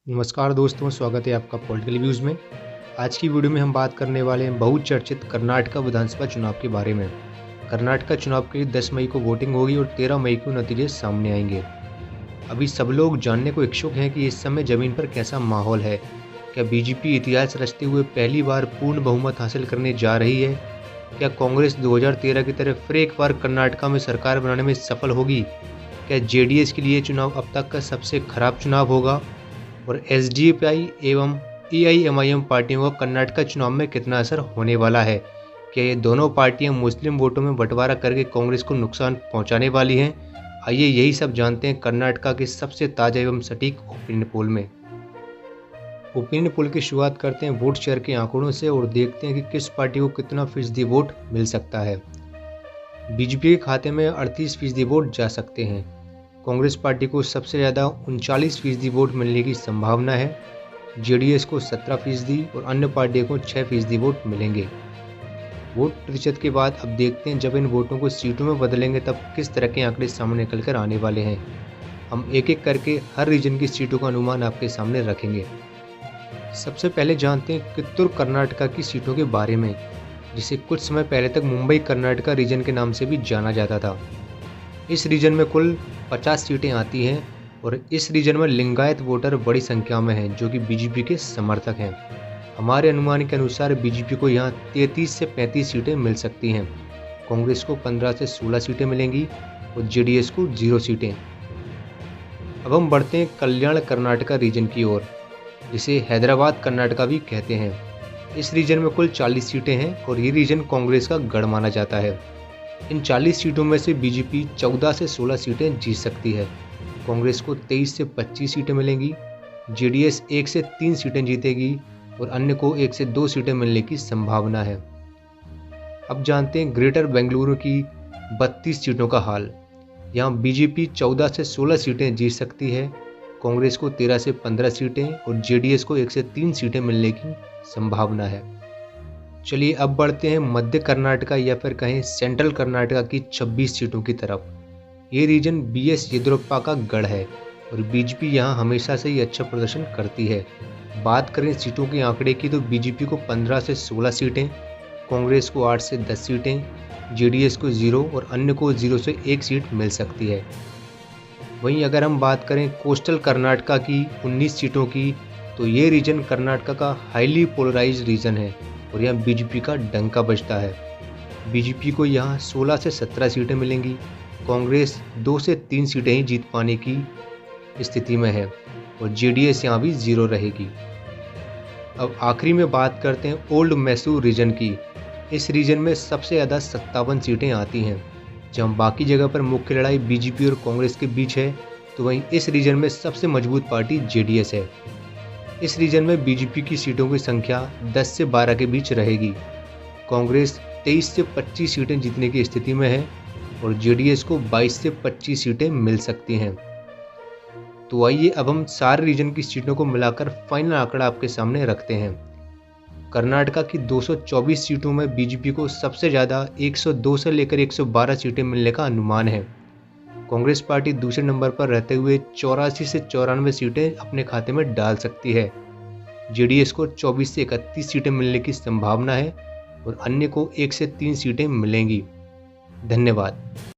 नमस्कार दोस्तों, स्वागत है आपका पॉलिटिकल व्यूज़ में। आज की वीडियो में हम बात करने वाले हैं बहुचर्चित कर्नाटक विधानसभा चुनाव के बारे में। कर्नाटक चुनाव के लिए 10 मई को वोटिंग होगी और 13 मई को नतीजे सामने आएंगे। अभी सब लोग जानने को इच्छुक हैं कि इस समय ज़मीन पर कैसा माहौल है। क्या बीजेपी इतिहास रचते हुए पहली बार पूर्ण बहुमत हासिल करने जा रही है? क्या कांग्रेस 2013 की तरह फिर एक बार कर्नाटक में सरकार बनाने में सफल होगी? क्या जेडीएस के लिए चुनाव अब तक का सबसे खराब चुनाव होगा? और एसडीपी एवं एआईएमआईएम पार्टियों का कर्नाटक चुनाव में कितना असर होने वाला है? क्या ये दोनों पार्टियां मुस्लिम वोटों में बंटवारा करके कांग्रेस को नुकसान पहुंचाने वाली हैं? आइए यही सब जानते हैं कर्नाटक के सबसे ताज़ा एवं सटीक ओपिनियन पोल में। ओपिनियन पोल की शुरुआत करते हैं वोट शेयर के आंकड़ों से और देखते हैं कि किस पार्टी को कितना फीसदी वोट मिल सकता है। बीजेपी के खाते में 38% वोट जा सकते हैं। कांग्रेस पार्टी को सबसे ज़्यादा 39% वोट मिलने की संभावना है। जेडीएस को 17% और अन्य पार्टियों को 6% वोट मिलेंगे। वोट प्रतिशत के बाद अब देखते हैं जब इन वोटों को सीटों में बदलेंगे तब किस तरह के आंकड़े सामने निकल कर आने वाले हैं। हम एक एक करके हर रीजन की सीटों का अनुमान आपके सामने रखेंगे। सबसे पहले जानते हैं कित्तूर कर्नाटक की सीटों के बारे में, जिसे कुछ समय पहले तक मुंबई कर्नाटक रीजन के नाम से भी जाना जाता था। इस रीजन में कुल 50 सीटें आती हैं और इस रीजन में लिंगायत वोटर बड़ी संख्या में हैं जो कि बीजेपी के समर्थक हैं। हमारे अनुमान के अनुसार बीजेपी को यहाँ 33 से 35 सीटें मिल सकती हैं। कांग्रेस को 15 से 16 सीटें मिलेंगी और जेडीएस को 0 सीटें। अब हम बढ़ते हैं कल्याण कर्नाटक रीजन की ओर, जिसे हैदराबाद कर्नाटक भी कहते हैं। इस रीजन में कुल 40 सीटें हैं और ये रीजन कांग्रेस का गढ़ माना जाता है। इन 40 सीटों में से बीजेपी 14 से 16 सीटें जीत सकती है। कांग्रेस को 23 से 25 सीटें मिलेंगी। जेडीएस 1 से 3 सीटें जीतेगी और अन्य को 1 से 2 सीटें मिलने की संभावना है। अब जानते हैं ग्रेटर बेंगलुरु की 32 सीटों का हाल। यहाँ बीजेपी 14 से 16 सीटें जीत सकती है। कांग्रेस को 13 से 15 सीटें और जेडीएस को 1 से 3 सीटें मिलने की संभावना है। चलिए अब बढ़ते हैं मध्य कर्नाटक या फिर कहें सेंट्रल कर्नाटक की 26 सीटों की तरफ। ये रीजन बीएस येदियुरप्पा का गढ़ है और बीजेपी यहाँ हमेशा से ही अच्छा प्रदर्शन करती है। बात करें सीटों के आंकड़े की तो बीजेपी को 15 से 16 सीटें, कांग्रेस को 8 से 10 सीटें, जेडीएस को 0 और अन्य को 0 से 1 सीट मिल सकती है। वहीं अगर हम बात करें कोस्टल कर्नाटक की 19 सीटों की तो ये रीजन कर्नाटक का हाईली पोलराइज्ड रीजन है और यहाँ बीजेपी का डंका बजता है। बीजेपी को यहाँ 16 से 17 सीटें मिलेंगी। कांग्रेस 2 से 3 सीटें ही जीत पाने की स्थिति में है और जेडीएस यहाँ भी 0 रहेगी। अब आखिरी में बात करते हैं ओल्ड मैसूर रीजन की। इस रीजन में सबसे ज़्यादा 57 सीटें आती हैं। जहाँ बाकी जगह पर मुख्य लड़ाई बीजेपी और कांग्रेस के बीच है, तो वहीं इस रीजन में सबसे मजबूत पार्टी जेडीएस है। इस रीजन में बीजेपी की सीटों की संख्या 10 से 12 के बीच रहेगी। कांग्रेस 23 से 25 सीटें जीतने की स्थिति में है और जेडीएस को 22 से 25 सीटें मिल सकती हैं। तो आइए अब हम सारे रीजन की सीटों को मिलाकर फाइनल आंकड़ा आपके सामने रखते हैं। कर्नाटक की 224 सीटों में बीजेपी को सबसे ज़्यादा 102 से लेकर 112 सीटें मिलने का अनुमान है। कांग्रेस पार्टी दूसरे नंबर पर रहते हुए 84 से 94 सीटें अपने खाते में डाल सकती है। जेडीएस को 24 से 31 सीटें मिलने की संभावना है और अन्य को 1 से 3 सीटें मिलेंगी। धन्यवाद।